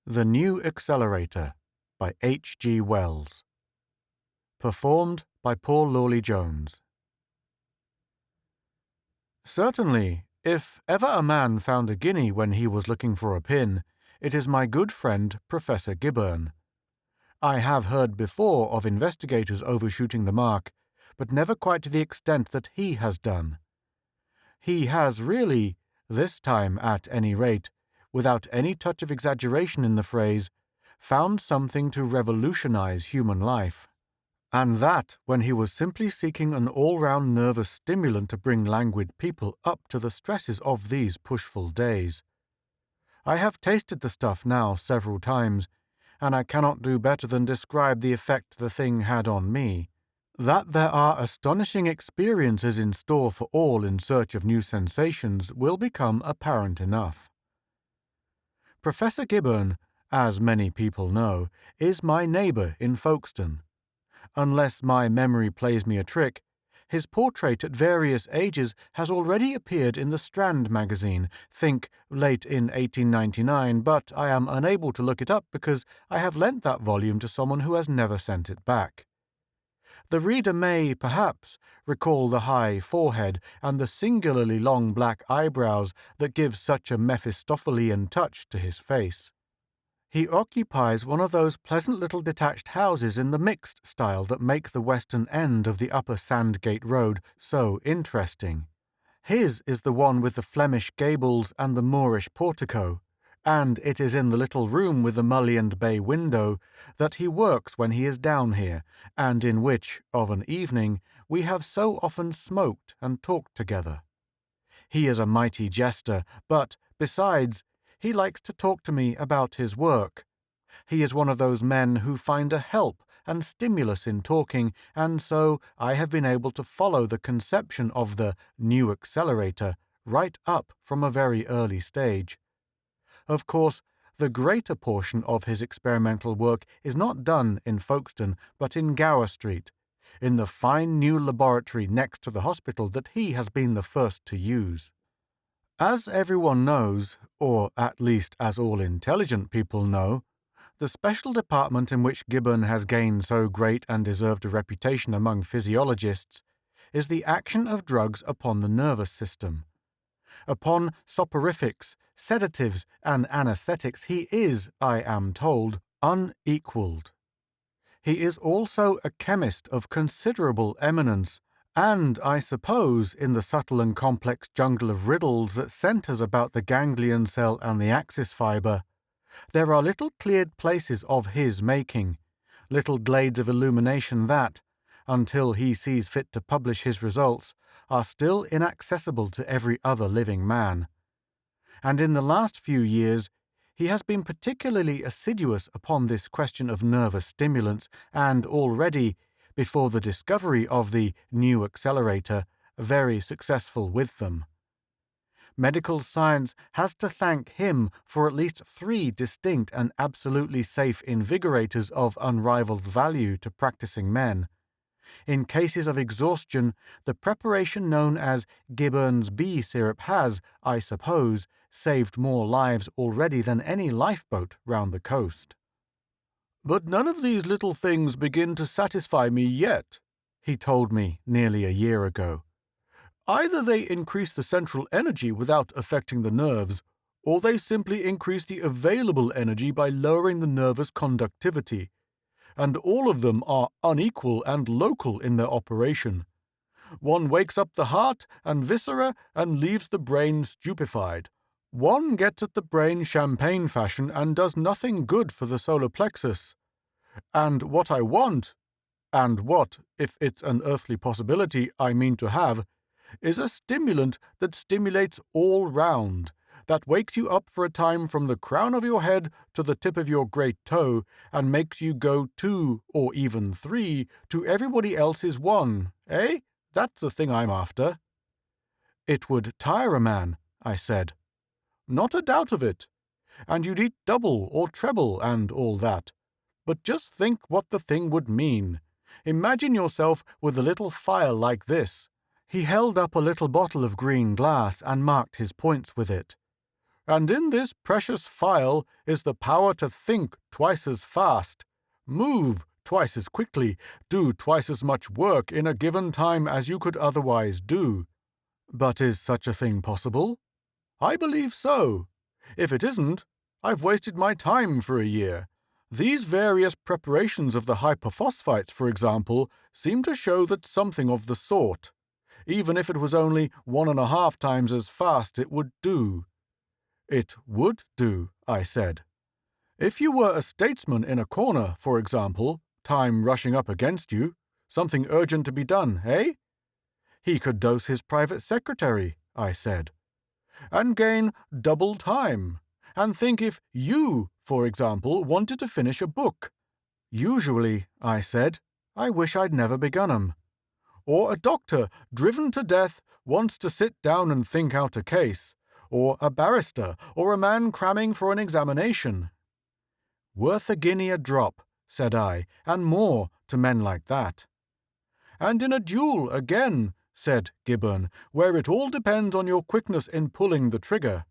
The New Accelerator by H. G. Wells. Performed by Paul Lawley-Jones. Certainly, if ever a man found a guinea when he was looking for a pin, it is my good friend Professor Gibberne. I have heard before of investigators overshooting the mark, but never quite to the extent that he has done. He has really, this time at any rate, without any touch of exaggeration in the phrase, found something to revolutionize human life. And that when he was simply seeking an all-round nervous stimulant to bring languid people up to the stresses of these pushful days. I have tasted the stuff now several times, and I cannot do better than describe the effect the thing had on me. That there are astonishing experiences in store for all in search of new sensations will become apparent enough. Professor Gibberne, as many people know, is my neighbour in Folkestone. Unless my memory plays me a trick, his portrait at various ages has already appeared in the Strand magazine, think late in 1899, but I am unable to look it up because I have lent that volume to someone who has never sent it back. The reader may, perhaps, recall the high forehead and the singularly long black eyebrows that give such a Mephistophelian touch to his face. He occupies one of those pleasant little detached houses in the mixed style that make the western end of the upper Sandgate Road so interesting. His is the one with the Flemish gables and the Moorish portico, and it is in the little room with the mullioned bay window that he works when he is down here, and in which, of an evening, we have so often smoked and talked together. He is a mighty jester, but, besides, he likes to talk to me about his work. He is one of those men who find a help and stimulus in talking, and so I have been able to follow the conception of the New Accelerator right up from a very early stage. Of course, the greater portion of his experimental work is not done in Folkestone, but in Gower Street, in the fine new laboratory next to the hospital that he has been the first to use. As everyone knows, or at least as all intelligent people know, the special department in which Gibberne has gained so great and deserved a reputation among physiologists is the action of drugs upon the nervous system. Upon soporifics, sedatives, and anesthetics he is, I am told, unequalled. He is also a chemist of considerable eminence, and, I suppose, in the subtle and complex jungle of riddles that centres about the ganglion cell and the axis fibre, there are little cleared places of his making, little glades of illumination that, until he sees fit to publish his results, are still inaccessible to every other living man. And in the last few years, he has been particularly assiduous upon this question of nervous stimulants, and already, before the discovery of the New Accelerator, very successful with them. Medical science has to thank him for at least 3 distinct and absolutely safe invigorators of unrivaled value to practicing men. In cases of exhaustion, the preparation known as Gibberne's bee syrup has, I suppose, saved more lives already than any lifeboat round the coast. "But none of these little things begin to satisfy me yet," he told me nearly a year ago. "Either they increase the central energy without affecting the nerves, or they simply increase the available energy by lowering the nervous conductivity. And all of them are unequal and local in their operation. One wakes up the heart and viscera and leaves the brain stupefied. One gets at the brain champagne fashion and does nothing good for the solar plexus. And what I want, and what, if it's an earthly possibility, I mean to have, is a stimulant that stimulates all round, that wakes you up for a time from the crown of your head to the tip of your great toe, and makes you go 2, or even 3, to everybody else's 1, eh? That's the thing I'm after." "It would tire a man," I said. "Not a doubt of it. And you'd eat double or treble and all that. But just think what the thing would mean. Imagine yourself with a little fire like this." He held up a little bottle of green glass and marked his points with it. And in this precious phial is the power to think twice as fast, move twice as quickly, do twice as much work in a given time as you could otherwise do. But is such a thing possible? I believe so. If it isn't, I've wasted my time for a year. These various preparations of the hypophosphites, for example, seem to show that something of the sort. Even if it was only 1.5 times as fast, it would do. It would do, I said. If you were a statesman in a corner, for example, time rushing up against you, something urgent to be done, eh? He could dose his private secretary, I said, and gain double time. And think if you, for example, wanted to finish a book. Usually, I said, I wish I'd never begun 'em. Or a doctor, driven to death, wants to sit down and think out a case. Or a barrister, or a man cramming for an examination. Worth a guinea a drop, said I, and more to men like that. And in a duel, again, said Gibbon, where it all depends on your quickness in pulling the trigger.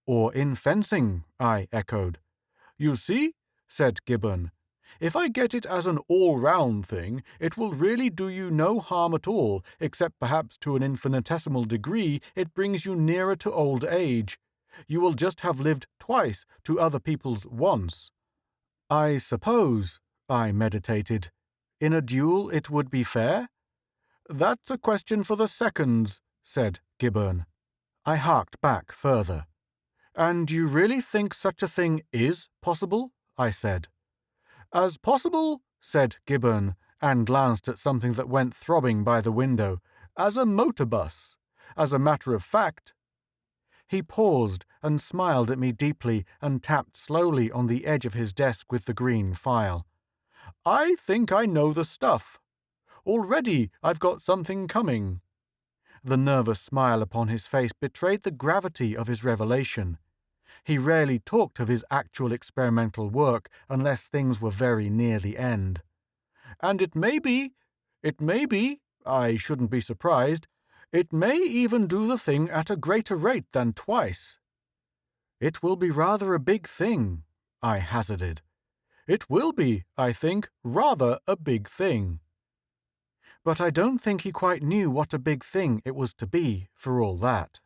Or in fencing, I echoed. You see, said Gibbon, if I get it as an all-round thing, it will really do you no harm at all, except perhaps to an infinitesimal degree it brings you nearer to old age. You will just have lived twice to other people's once. I suppose, I meditated, in a duel it would be fair? That's a question for the seconds, said Gibbon. I harked back further. And you really think such a thing is possible? I said. As possible, said Gibbon, and glanced at something that went throbbing by the window, as a motor bus. As a matter of fact. He paused and smiled at me deeply and tapped slowly on the edge of his desk with the green file. I think I know the stuff. Already I've got something coming. The nervous smile upon his face betrayed the gravity of his revelation. He rarely talked of his actual experimental work unless things were very near the end. And it may be, I shouldn't be surprised, it may even do the thing at a greater rate than twice. It will be rather a big thing, I hazarded. It will be, I think, rather a big thing. But I don't think he quite knew what a big thing it was to be, for all that.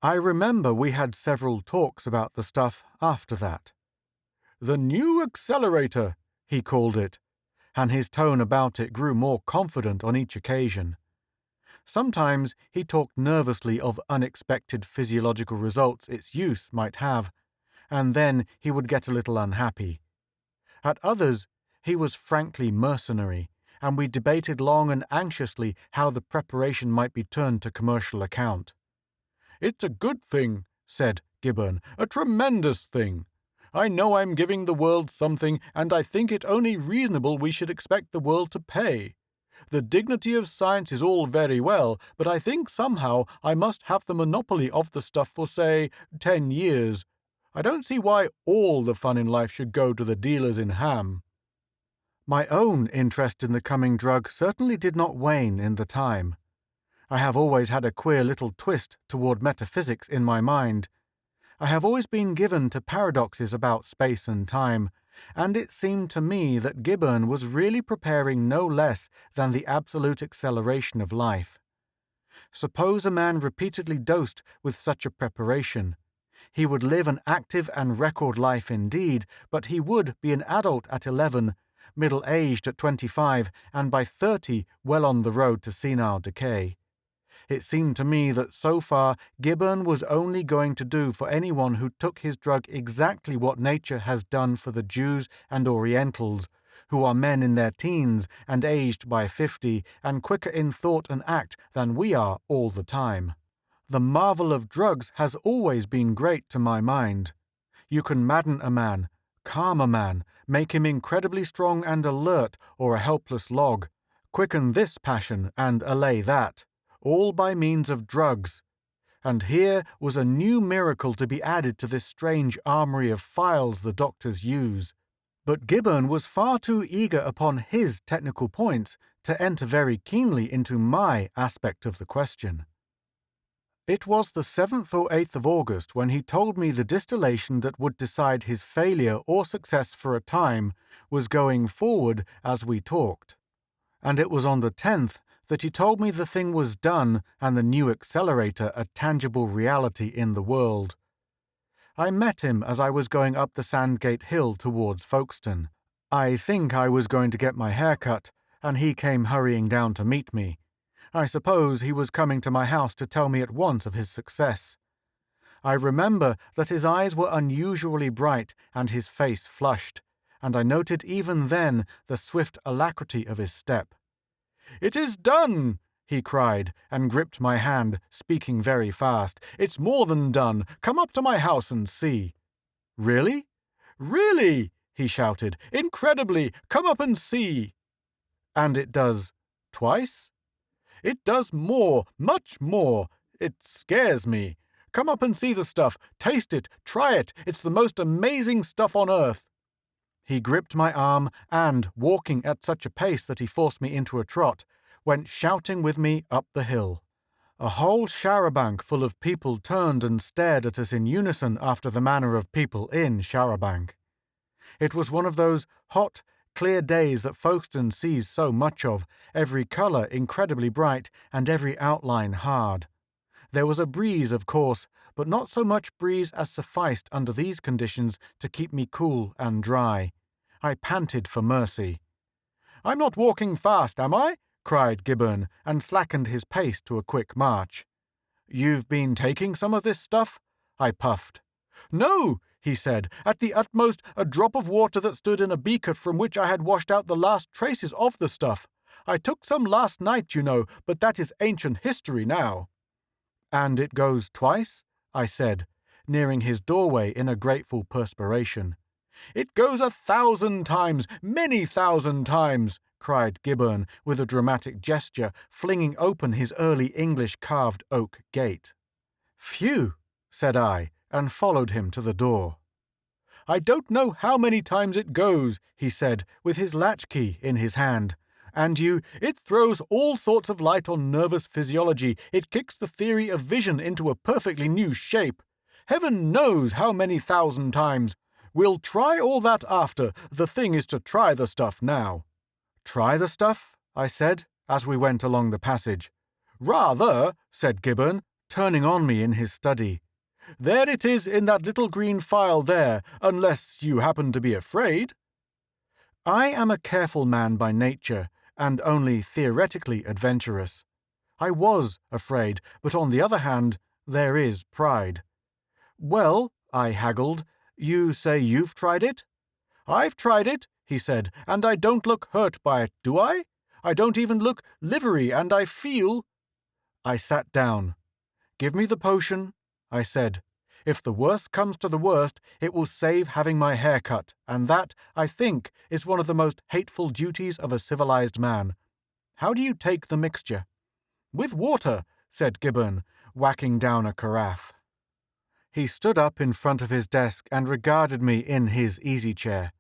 I remember we had several talks about the stuff after that. The new accelerator, he called it, and his tone about it grew more confident on each occasion. Sometimes he talked nervously of unexpected physiological results its use might have, and then he would get a little unhappy. At others, he was frankly mercenary, and we debated long and anxiously how the preparation might be turned to commercial account. It's a good thing, said Gibbon, a tremendous thing. I know I'm giving the world something, and I think it only reasonable we should expect the world to pay. The dignity of science is all very well, but I think somehow I must have the monopoly of the stuff for, say, 10 years. I don't see why all the fun in life should go to the dealers in ham. My own interest in the coming drug certainly did not wane in the time. I have always had a queer little twist toward metaphysics in my mind. I have always been given to paradoxes about space and time, and it seemed to me that Gibbon was really preparing no less than the absolute acceleration of life. Suppose a man repeatedly dosed with such a preparation. He would live an active and record life indeed, but he would be an adult at 11, middle-aged at 25, and by 30 well on the road to senile decay. It seemed to me that so far Gibbon was only going to do for anyone who took his drug exactly what nature has done for the Jews and Orientals, who are men in their teens and aged by 50 and quicker in thought and act than we are all the time. The marvel of drugs has always been great to my mind. You can madden a man, calm a man, make him incredibly strong and alert or a helpless log, quicken this passion and allay that, all by means of drugs. And here was a new miracle to be added to this strange armory of phials the doctors use. But Gibbon was far too eager upon his technical points to enter very keenly into my aspect of the question. It was the 7th or 8th of August when he told me the distillation that would decide his failure or success for a time was going forward as we talked. And it was on the 10th that he told me the thing was done and the new accelerator a tangible reality in the world. I met him as I was going up the Sandgate Hill towards Folkestone. I think I was going to get my hair cut, and he came hurrying down to meet me. I suppose he was coming to my house to tell me at once of his success. I remember that his eyes were unusually bright and his face flushed, and I noted even then the swift alacrity of his step. "It is done!" he cried, and gripped my hand, speaking very fast. "It's more than done. Come up to my house and see." "Really?" "Really!" he shouted. "Incredibly! Come up and see!" "And it does twice?" "It does more, much more. It scares me. Come up and see the stuff. Taste it. Try it. It's the most amazing stuff on earth." He gripped my arm and, walking at such a pace that he forced me into a trot, went shouting with me up the hill. A whole charabanc full of people turned and stared at us in unison after the manner of people in Charabanc. It was one of those hot, clear days that Folkestone sees so much of, every colour incredibly bright and every outline hard. There was a breeze, of course, but not so much breeze as sufficed under these conditions to keep me cool and dry. I panted for mercy. "I'm not walking fast, am I?" cried Gibberne, and slackened his pace to a quick march. "You've been taking some of this stuff?" I puffed. "No," he said, "at the utmost a drop of water that stood in a beaker from which I had washed out the last traces of the stuff. I took some last night, you know, but that is ancient history now." "And it goes twice?" I said, nearing his doorway in a grateful perspiration. "It goes 1,000 times, many thousand times," cried Gibberne with a dramatic gesture, flinging open his early English carved oak gate. "Phew," said I, and followed him to the door. "I don't know how many times it goes," he said, with his latchkey in his hand. "And it throws all sorts of light on nervous physiology. It kicks the theory of vision into a perfectly new shape. Heaven knows how many thousand times. We'll try all that after. The thing is to try the stuff now." "Try the stuff?" I said, as we went along the passage. "Rather," said Gibberne, turning on me in his study. "There it is in that little green phial there, unless you happen to be afraid." I am a careful man by nature, and only theoretically adventurous. I was afraid, but on the other hand, there is pride. "Well," I haggled, "you say you've tried it?" "I've tried it," he said, "and I don't look hurt by it, do I? I don't even look livery, and I feel—" I sat down. "Give me the potion," I said. "If the worst comes to the worst, it will save having my hair cut, and that, I think, is one of the most hateful duties of a civilized man. How do you take the mixture?" "With water," said Gibberne, whacking down a carafe. He stood up in front of his desk and regarded me in his easy-chair.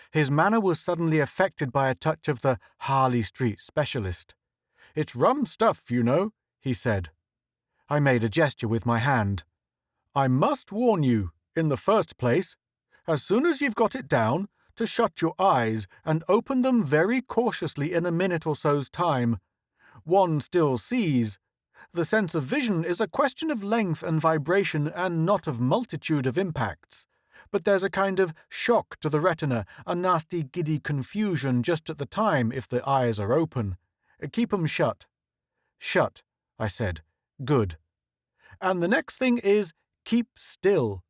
His manner was suddenly affected by a touch of the Harley Street specialist. "It's rum stuff, you know," he said. I made a gesture with my hand. "I must warn you, in the first place, as soon as you've got it down, to shut your eyes and open them very cautiously in a minute or so's time. One still sees. The sense of vision is a question of length and vibration and not of multitude of impacts. But there's a kind of shock to the retina, a nasty giddy confusion just at the time if the eyes are open. Keep 'em shut." "Shut," I said. "Good." "And the next thing is, keep still.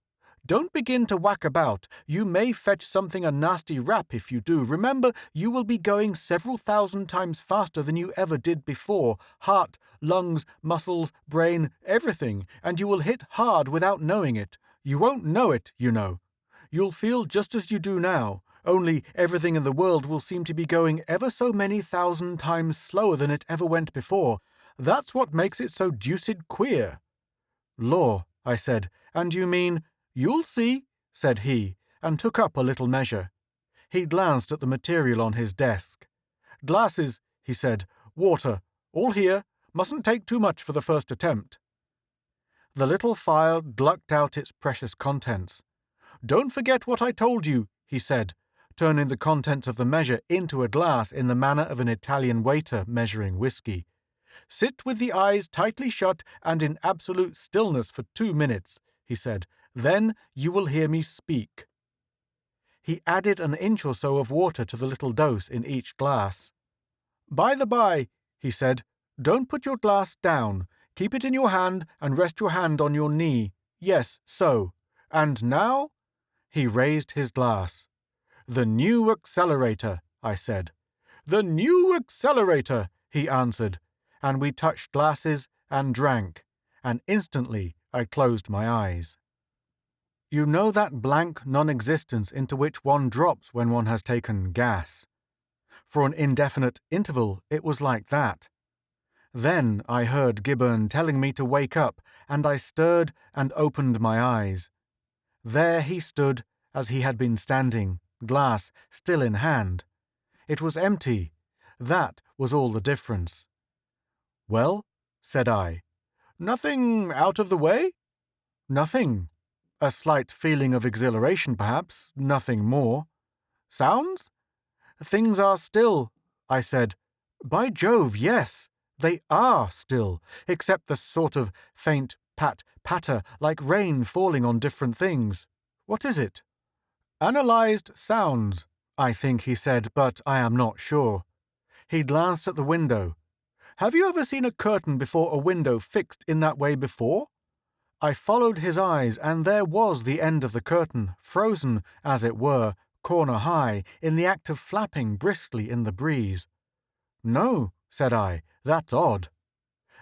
Don't begin to whack about. You may fetch something a nasty rap if you do. Remember, you will be going several thousand times faster than you ever did before. Heart, lungs, muscles, brain, everything. And you will hit hard without knowing it. You won't know it, you know. You'll feel just as you do now, only everything in the world will seem to be going ever so many thousand times slower than it ever went before. That's what makes it so deuced queer." "Law," I said, "and you mean—" "You'll see," said he, and took up a little measure. He glanced at the material on his desk. "Glasses," he said. "Water. All here. Mustn't take too much for the first attempt." The little phial glucked out its precious contents. "Don't forget what I told you," he said, turning the contents of the measure into a glass in the manner of an Italian waiter measuring whiskey. "Sit with the eyes tightly shut and in absolute stillness for 2 minutes," he said. "Then you will hear me speak." He added an inch or so of water to the little dose in each glass. "By the by," he said, "don't put your glass down. Keep it in your hand and rest your hand on your knee. Yes, so. And now?" He raised his glass. "The new accelerator," I said. "The new accelerator," he answered, and we touched glasses and drank, and instantly I closed my eyes. You know that blank non-existence into which one drops when one has taken gas. For an indefinite interval it was like that. Then I heard Gibberne telling me to wake up, and I stirred and opened my eyes. There he stood, as he had been standing, glass still in hand. It was empty. That was all the difference. "Well?" said I. "Nothing out of the way?" "Nothing. A slight feeling of exhilaration, perhaps, nothing more." "Sounds?" "Things are still," I said. "By Jove, yes, they are still, except the sort of faint pat-patter like rain falling on different things. What is it?" "Analyzed sounds," I think he said, but I am not sure. He glanced at the window. "Have you ever seen a curtain before a window fixed in that way before?" I followed his eyes, and there was the end of the curtain, frozen, as it were, corner high, in the act of flapping briskly in the breeze. "No," said I, "that's odd."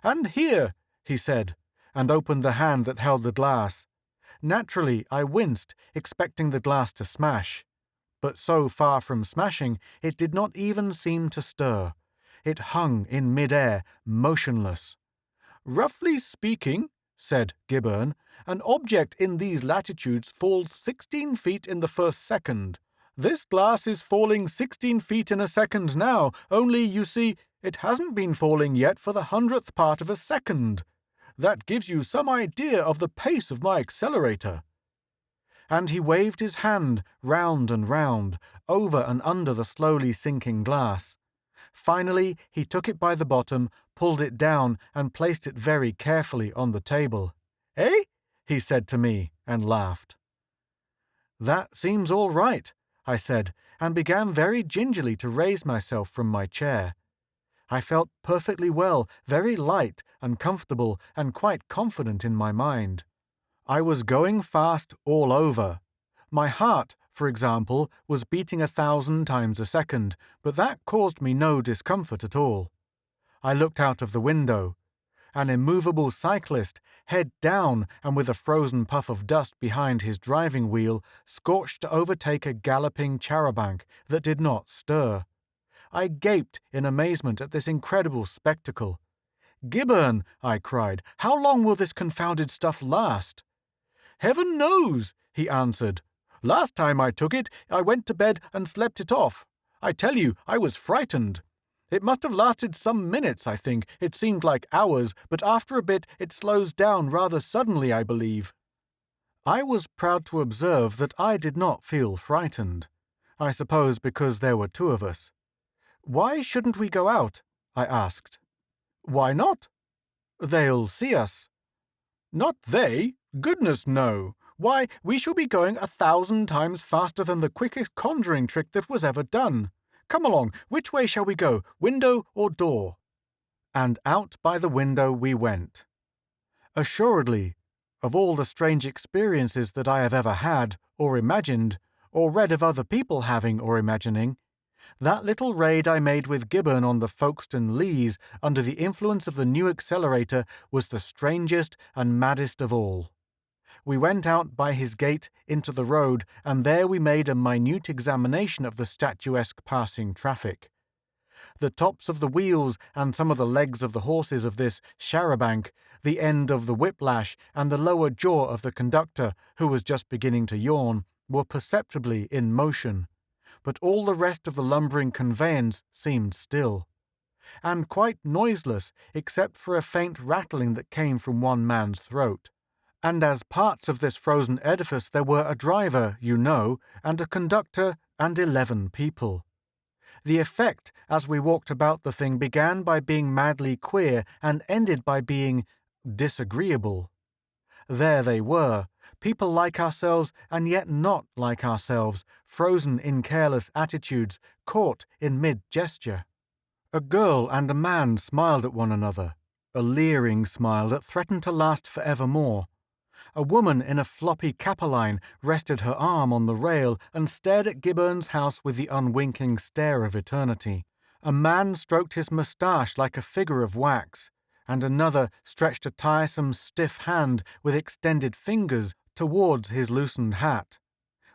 "And here," he said, and opened the hand that held the glass. Naturally, I winced, expecting the glass to smash. But so far from smashing, it did not even seem to stir. It hung in mid-air, motionless. "Roughly speaking," said Gibberne, "an object in these latitudes falls 16 feet in the first second. This glass is falling 16 feet in a second now, only, you see, it hasn't been falling yet for the 100th part of a second. That gives you some idea of the pace of my accelerator." And he waved his hand round and round, over and under the slowly sinking glass. Finally, he took it by the bottom, pulled it down, and placed it very carefully on the table. "Eh?" he said to me, and laughed. "That seems all right," I said, and began very gingerly to raise myself from my chair. I felt perfectly well, very light and comfortable, and quite confident in my mind. I was going fast all over. My heart, for example, was beating 1,000 times a second, but that caused me no discomfort at all. I looked out of the window. An immovable cyclist, head down and with a frozen puff of dust behind his driving wheel, scorched to overtake a galloping charabanc that did not stir. I gaped in amazement at this incredible spectacle. "Gibberne," I cried, "how long will this confounded stuff last?" "Heaven knows," he answered. "Last time I took it, I went to bed and slept it off. I tell you, I was frightened. It must have lasted some minutes, I think. It seemed like hours, but after a bit it slows down rather suddenly, I believe." I was proud to observe that I did not feel frightened. I suppose because there were two of us. "Why shouldn't we go out?" I asked. "Why not?" "They'll see us." "Not they. Goodness, no. Why, we shall be going 1,000 times faster than the quickest conjuring trick that was ever done. Come along, which way shall we go, window or door?" And out by the window we went. Assuredly, of all the strange experiences that I have ever had, or imagined, or read of other people having or imagining, that little raid I made with Gibberne on the Folkestone Leas under the influence of the new accelerator was the strangest and maddest of all. We went out by his gate into the road, and there we made a minute examination of the statuesque passing traffic. The tops of the wheels and some of the legs of the horses of this charabanc, the end of the whiplash, and the lower jaw of the conductor, who was just beginning to yawn, were perceptibly in motion. But all the rest of the lumbering conveyance seemed still, and quite noiseless except for a faint rattling that came from one man's throat. And as parts of this frozen edifice there were a driver, you know, and a conductor, and 11 people. The effect as we walked about the thing began by being madly queer and ended by being disagreeable. There they were, people like ourselves and yet not like ourselves, frozen in careless attitudes, caught in mid-gesture. A girl and a man smiled at one another, a leering smile that threatened to last forevermore. A woman in a floppy capeline rested her arm on the rail and stared at Gibbern's house with the unwinking stare of eternity. A man stroked his moustache like a figure of wax, and another stretched a tiresome stiff hand with extended fingers towards his loosened hat.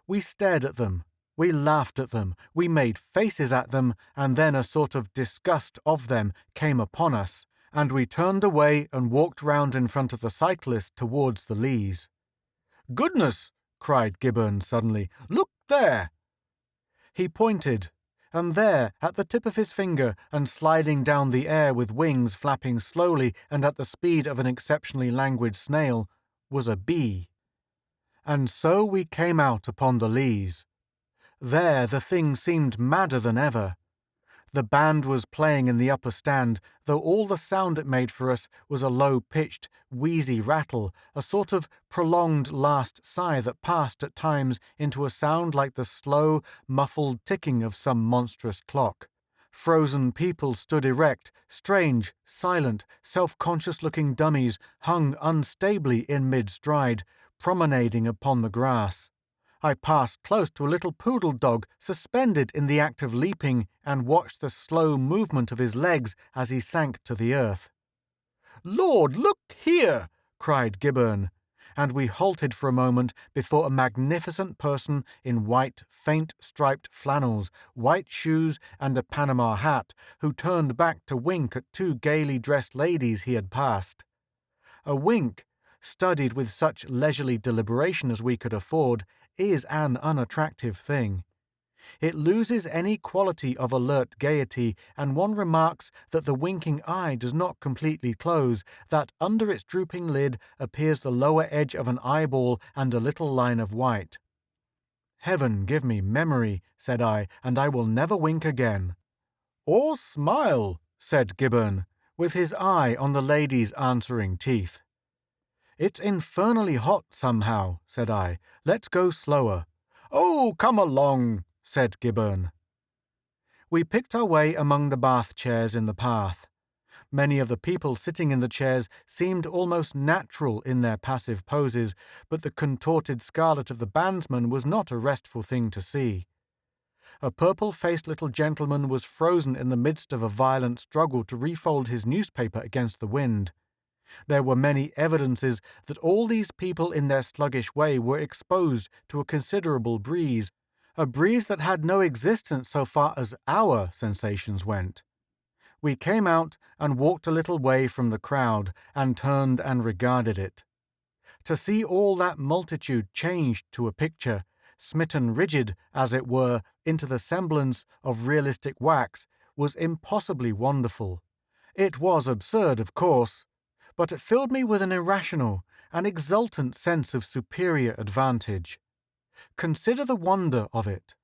We stared at them, we laughed at them, we made faces at them, and then a sort of disgust of them came upon us, and we turned away and walked round in front of the cyclist towards the Leas. "Goodness!" cried Gibbern suddenly. "Look there!" He pointed, and there, at the tip of his finger, and sliding down the air with wings flapping slowly and at the speed of an exceptionally languid snail, was a bee. And so we came out upon the Leas. There the thing seemed madder than ever. The band was playing in the upper stand, though all the sound it made for us was a low-pitched, wheezy rattle, a sort of prolonged last sigh that passed at times into a sound like the slow, muffled ticking of some monstrous clock. Frozen people stood erect, strange, silent, self-conscious-looking dummies hung unstably in mid-stride, promenading upon the grass. I passed close to a little poodle dog suspended in the act of leaping and watched the slow movement of his legs as he sank to the earth. "Lord, look here!" cried Gibbern, and we halted for a moment before a magnificent person in white, faint-striped flannels, white shoes, and a Panama hat, who turned back to wink at 2 gaily dressed ladies he had passed. A wink, studied with such leisurely deliberation as we could afford, is an unattractive thing. It loses any quality of alert gaiety, and one remarks that the winking eye does not completely close, that under its drooping lid appears the lower edge of an eyeball and a little line of white. "Heaven give me memory," said I, "and I will never wink again." "Or smile," said Gibbern, with his eye on the lady's answering teeth. "It's infernally hot somehow," said I. "Let's go slower." "Oh, come along," said Gibbern. We picked our way among the bath chairs in the path. Many of the people sitting in the chairs seemed almost natural in their passive poses, but the contorted scarlet of the bandsman was not a restful thing to see. A purple-faced little gentleman was frozen in the midst of a violent struggle to refold his newspaper against the wind. There were many evidences that all these people in their sluggish way were exposed to a considerable breeze, a breeze that had no existence so far as our sensations went. We came out and walked a little way from the crowd, and turned and regarded it. To see all that multitude changed to a picture, smitten rigid, as it were, into the semblance of realistic wax, was impossibly wonderful. It was absurd, of course, but it filled me with an irrational, an exultant sense of superior advantage. Consider the wonder of it.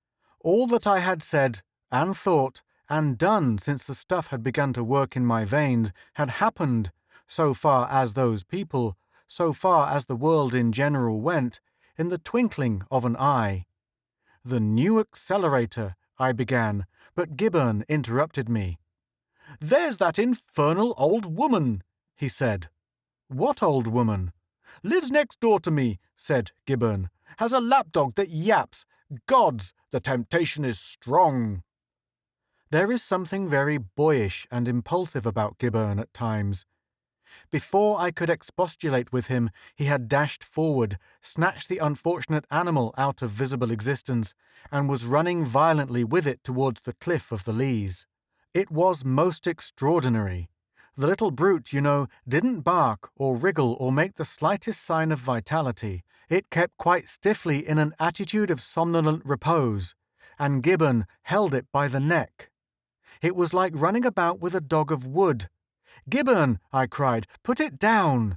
All that I had said, and thought, and done since the stuff had begun to work in my veins had happened, so far as those people, so far as the world in general went, in the twinkling of an eye. "The new accelerator," I began, but Gibbern interrupted me. "There's that infernal old woman," he said. "What old woman?" "Lives next door to me," said Gibbern. "Has a lapdog that yaps. Gods, the temptation is strong." There is something very boyish and impulsive about Gibbern at times. Before I could expostulate with him, he had dashed forward, snatched the unfortunate animal out of visible existence, and was running violently with it towards the cliff of the Leas. It was most extraordinary. The little brute, you know, didn't bark or wriggle or make the slightest sign of vitality. It kept quite stiffly in an attitude of somnolent repose, and Gibbern held it by the neck. It was like running about with a dog of wood. "Gibbern," I cried, "put it down!"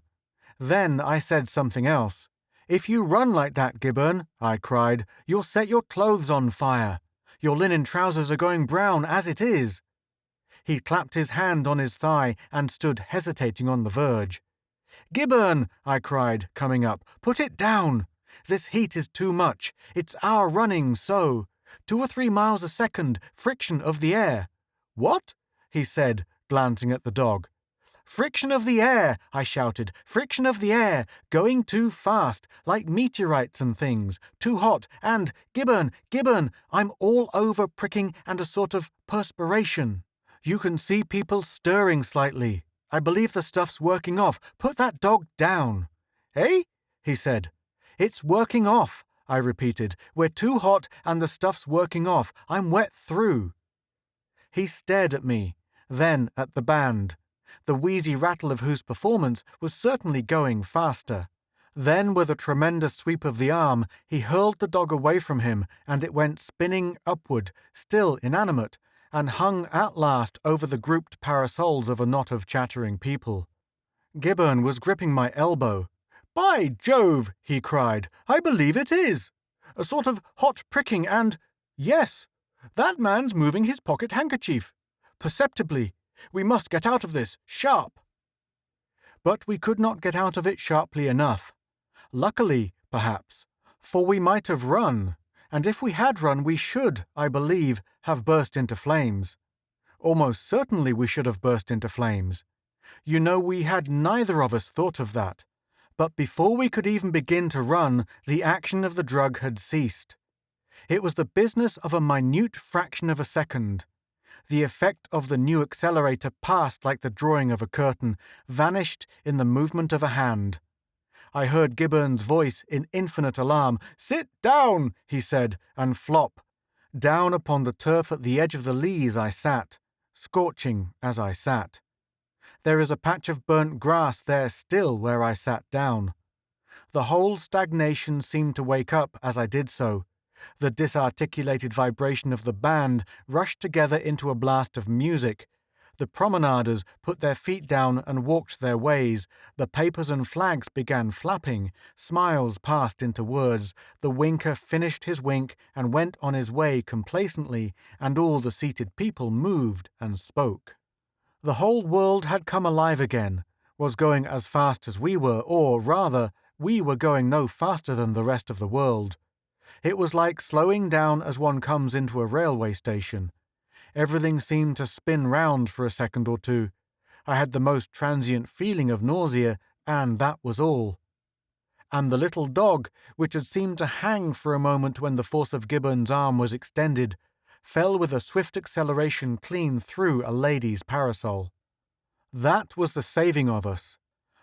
Then I said something else. "If you run like that, Gibbon," I cried, "you'll set your clothes on fire. Your linen trousers are going brown as it is." He clapped his hand on his thigh and stood hesitating on the verge. "Gibbon," I cried, coming up, "put it down. This heat is too much. It's our running so. 2 or 3 miles a second, friction of the air." "What?" he said, glancing at the dog. "Friction of the air," I shouted. "Friction of the air. Going too fast, like meteorites and things. Too hot, and, Gibbon, I'm all over pricking and a sort of perspiration. You can see people stirring slightly. I believe the stuff's working off. Put that dog down." "Eh?" he said. "It's working off," I repeated. "We're too hot and the stuff's working off. I'm wet through." He stared at me, then at the band, the wheezy rattle of whose performance was certainly going faster. Then, with a tremendous sweep of the arm, he hurled the dog away from him, and it went spinning upward, still inanimate, and hung at last over the grouped parasols of a knot of chattering people. Gibbon was gripping my elbow. "By Jove!" he cried. "I believe it is! A sort of hot pricking and— yes, that man's moving his pocket handkerchief. Perceptibly. We must get out of this, sharp." But we could not get out of it sharply enough. Luckily, perhaps, for we might have run, and if we had run we should, I believe, have burst into flames. Almost certainly we should have burst into flames. You know, we had neither of us thought of that. But before we could even begin to run, the action of the drug had ceased. It was the business of a minute fraction of a second. The effect of the new accelerator passed like the drawing of a curtain, vanished in the movement of a hand. I heard Gibbon's voice in infinite alarm. "Sit down," he said, and flop. Down upon the turf at the edge of the leas I sat, scorching as I sat. There is a patch of burnt grass there still where I sat down. The whole stagnation seemed to wake up as I did so. The disarticulated vibration of the band rushed together into a blast of music. The promenaders put their feet down and walked their ways. The papers and flags began flapping. Smiles passed into words. The winker finished his wink and went on his way complacently, and all the seated people moved and spoke. The whole world had come alive again, was going as fast as we were, or, rather, we were going no faster than the rest of the world. It was like slowing down as one comes into a railway station. Everything seemed to spin round for a second or two. I had the most transient feeling of nausea, and that was all. And the little dog, which had seemed to hang for a moment when the force of Gibbon's arm was extended, fell with a swift acceleration clean through a lady's parasol. That was the saving of us.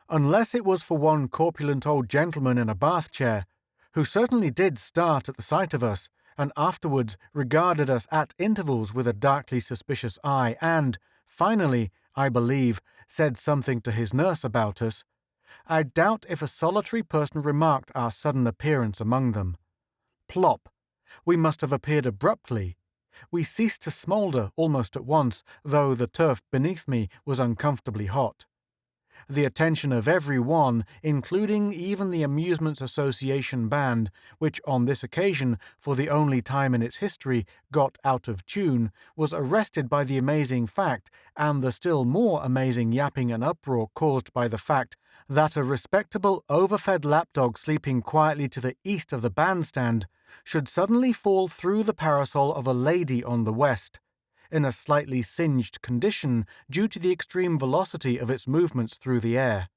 Unless it was for one corpulent old gentleman in a bath chair, who certainly did start at the sight of us, and afterwards regarded us at intervals with a darkly suspicious eye, and, finally, I believe, said something to his nurse about us, I doubt if a solitary person remarked our sudden appearance among them. Plop! We must have appeared abruptly. We ceased to smoulder almost at once, though the turf beneath me was uncomfortably hot. The attention of every one, including even the Amusements Association band, which on this occasion, for the only time in its history, got out of tune, was arrested by the amazing fact, and the still more amazing yapping and uproar caused by the fact that a respectable overfed lapdog sleeping quietly to the east of the bandstand should suddenly fall through the parasol of a lady on the west, in a slightly singed condition due to the extreme velocity of its movements through the air.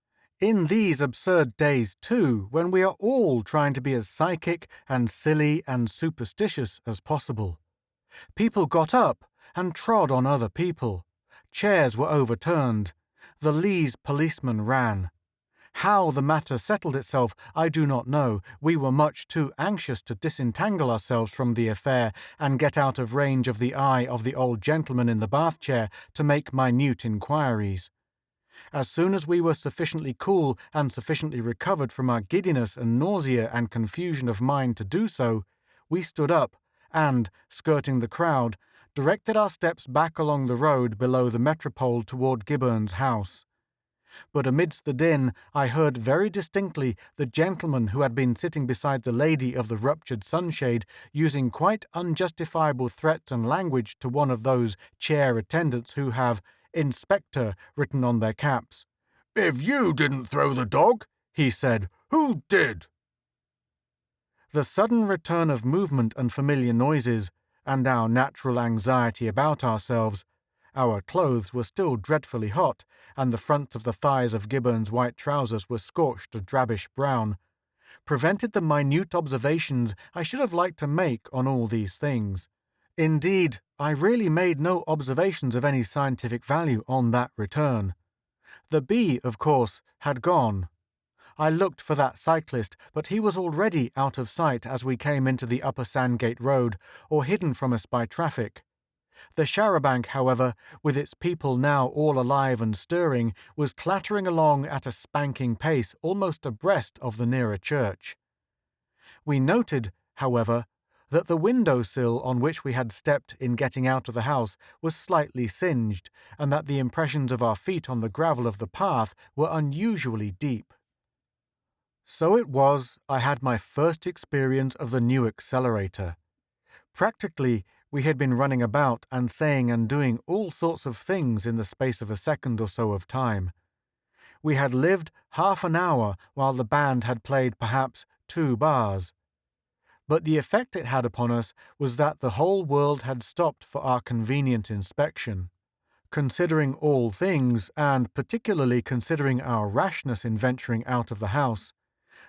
In these absurd days, too, when we are all trying to be as psychic and silly and superstitious as possible. People got up and trod on other people. Chairs were overturned. The Lees policeman ran. How the matter settled itself, I do not know. We were much too anxious to disentangle ourselves from the affair and get out of range of the eye of the old gentleman in the bath chair to make minute inquiries. As soon as we were sufficiently cool and sufficiently recovered from our giddiness and nausea and confusion of mind to do so, we stood up and, skirting the crowd, directed our steps back along the road below the Metropole toward Gibbon's house. But amidst the din I heard very distinctly the gentleman who had been sitting beside the lady of the ruptured sunshade using quite unjustifiable threats and language to one of those chair attendants who have "Inspector" written on their caps. "If you didn't throw the dog," he said, "who did?" The sudden return of movement and familiar noises, and our natural anxiety about ourselves — our clothes were still dreadfully hot, and the fronts of the thighs of Gibbon's white trousers were scorched a drabbish brown — prevented the minute observations I should have liked to make on all these things. Indeed, I really made no observations of any scientific value on that return. The bee, of course, had gone. I looked for that cyclist, but he was already out of sight as we came into the upper Sandgate Road, or hidden from us by traffic. The charabanc, however, with its people now all alive and stirring, was clattering along at a spanking pace almost abreast of the nearer church. We noted, however, that the window-sill on which we had stepped in getting out of the house was slightly singed, and that the impressions of our feet on the gravel of the path were unusually deep. So it was I had my first experience of the new accelerator. Practically, we had been running about and saying and doing all sorts of things in the space of a second or so of time. We had lived half an hour while the band had played perhaps 2 bars. But the effect it had upon us was that the whole world had stopped for our convenient inspection. Considering all things, and particularly considering our rashness in venturing out of the house,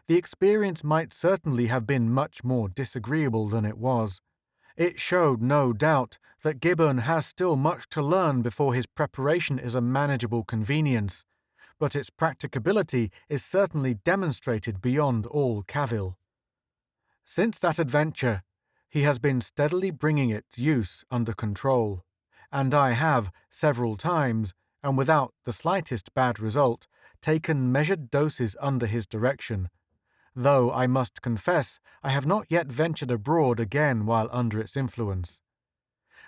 the experience might certainly have been much more disagreeable than it was. It showed, no doubt, that Gibbon has still much to learn before his preparation is a manageable convenience, but its practicability is certainly demonstrated beyond all cavil. Since that adventure, he has been steadily bringing its use under control, and I have, several times, and without the slightest bad result, taken measured doses under his direction, though I must confess I have not yet ventured abroad again while under its influence.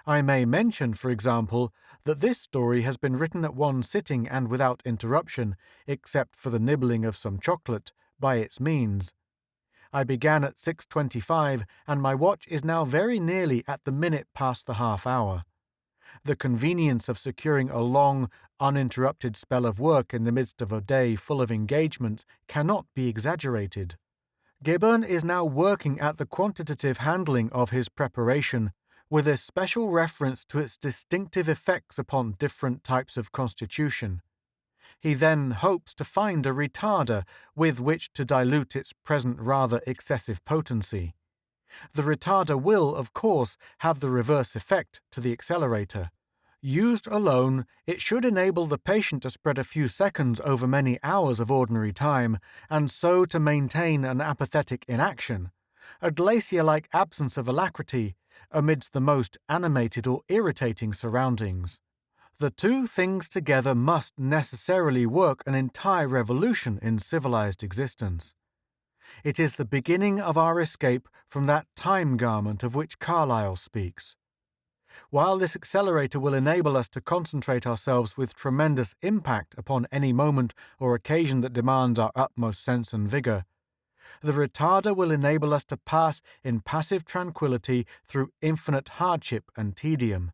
I may mention, for example, that this story has been written at one sitting and without interruption, except for the nibbling of some chocolate, by its means. I began at 6:25, and my watch is now very nearly at the minute past the half hour. The convenience of securing a long, uninterrupted spell of work in the midst of a day full of engagements cannot be exaggerated. Gibbon is now working at the quantitative handling of his preparation, with especial reference to its distinctive effects upon different types of constitution. He then hopes to find a retarder with which to dilute its present rather excessive potency. The retarder will, of course, have the reverse effect to the accelerator. Used alone, it should enable the patient to spread a few seconds over many hours of ordinary time, and so to maintain an apathetic inaction, a glacier-like absence of alacrity, amidst the most animated or irritating surroundings. The two things together must necessarily work an entire revolution in civilized existence. It is the beginning of our escape from that time garment of which Carlyle speaks. While this accelerator will enable us to concentrate ourselves with tremendous impact upon any moment or occasion that demands our utmost sense and vigor, the retarder will enable us to pass in passive tranquillity through infinite hardship and tedium.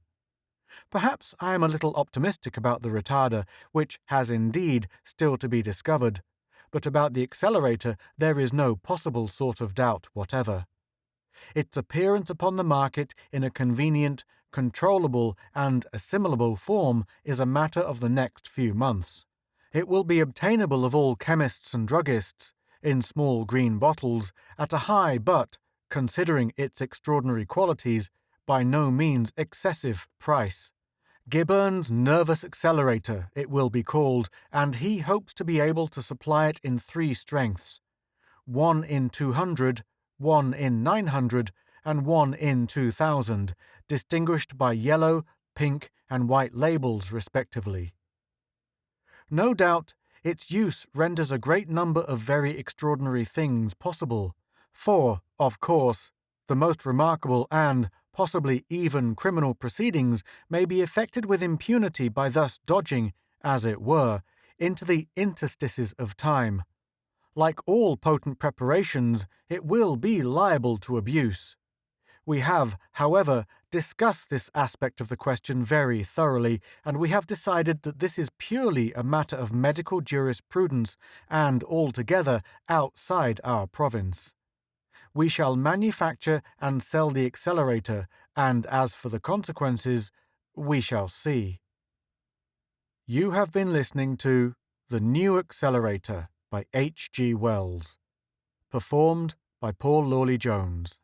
Perhaps I am a little optimistic about the retarder, which has indeed still to be discovered, but about the accelerator there is no possible sort of doubt whatever. Its appearance upon the market in a convenient, controllable, and assimilable form is a matter of the next few months. It will be obtainable of all chemists and druggists, in small green bottles, at a high but, considering its extraordinary qualities, by no means excessive price. Gibbon's Nervous Accelerator, it will be called, and he hopes to be able to supply it in 3 strengths: 1 in 200, 1 in 900, and 1 in 2000, distinguished by yellow, pink, and white labels respectively. No doubt, its use renders a great number of very extraordinary things possible, for, of course, the most remarkable and, possibly even criminal proceedings may be effected with impunity by thus dodging, as it were, into the interstices of time. Like all potent preparations, it will be liable to abuse. We have, however, discussed this aspect of the question very thoroughly, and we have decided that this is purely a matter of medical jurisprudence and altogether outside our province. We shall manufacture and sell the accelerator, and as for the consequences, we shall see. You have been listening to The New Accelerator by H. G. Wells, performed by Paul Lawley Jones.